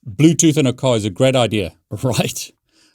Bluetooth in a car is a great idea, right?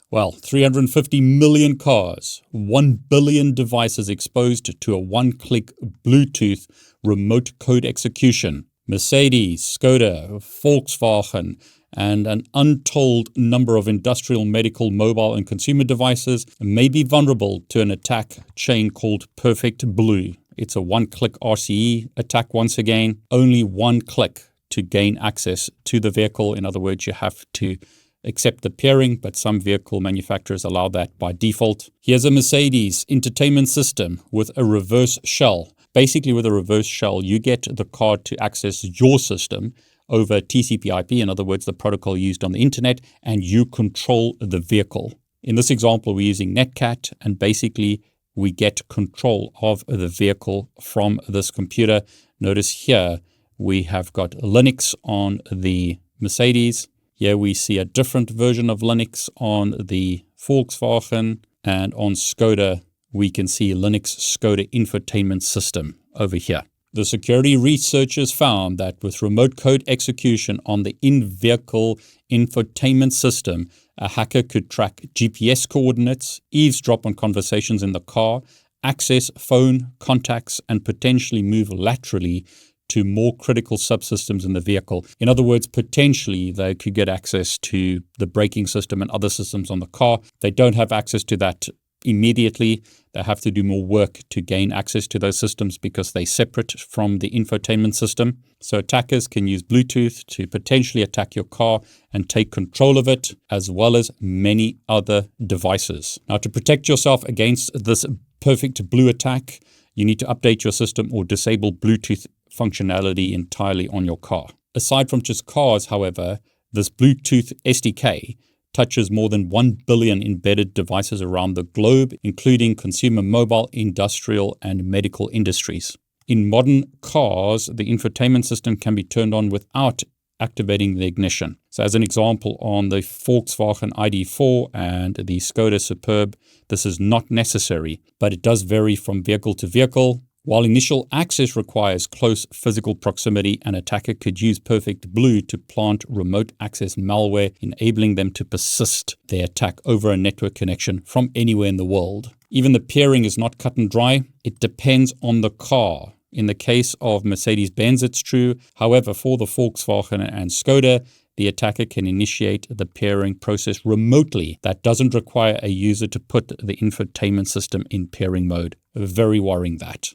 Well, 350 million cars, 1 billion devices exposed to a one-click Bluetooth remote code execution. Mercedes, Skoda, Volkswagen, and an untold number of industrial, medical, mobile, and consumer devices may be vulnerable to an attack chain called PerfektBlue. It's a one-click RCE attack once again, only one click to gain access to the vehicle. In other words, you have to accept the pairing, but some vehicle manufacturers allow that by default. Here's a Mercedes entertainment system with a reverse shell. Basically, with a reverse shell, you get the card to access your system over TCP/IP, in other words, the protocol used on the internet, and you control the vehicle. In this example, we're using Netcat, and basically we get control of the vehicle from this computer. Notice here we have got Linux on the Mercedes. Here we see a different version of Linux on the Volkswagen, and on Skoda we can see Linux Skoda infotainment system over here. The security researchers found that with remote code execution on the in-vehicle infotainment system, a hacker could track GPS coordinates, eavesdrop on conversations in the car, access phone contacts, and potentially move laterally to more critical subsystems in the vehicle. In other words, potentially they could get access to the braking system and other systems on the car. They don't have access to that immediately. They have to do more work to gain access to those systems because they're separate from the infotainment system. So attackers can use Bluetooth to potentially attack your car and take control of it, as well as many other devices. Now, to protect yourself against this PerfektBlue attack, you need to update your system or disable Bluetooth functionality entirely on your car. Aside from just cars, however, this Bluetooth SDK touches more than 1 billion embedded devices around the globe, including consumer, mobile, industrial, and medical industries. In modern cars, the infotainment system can be turned on without activating the ignition. So as an example, on the Volkswagen ID.4 and the Skoda Superb, this is not necessary, but it does vary from vehicle to vehicle. While initial access requires close physical proximity, an attacker could use PerfektBlue to plant remote access malware, enabling them to persist their attack over a network connection from anywhere in the world. Even the pairing is not cut and dry. It depends on the car. In the case of Mercedes-Benz, it's true. However, for the Volkswagen and Skoda, the attacker can initiate the pairing process remotely. That doesn't require a user to put the infotainment system in pairing mode. Very worrying that.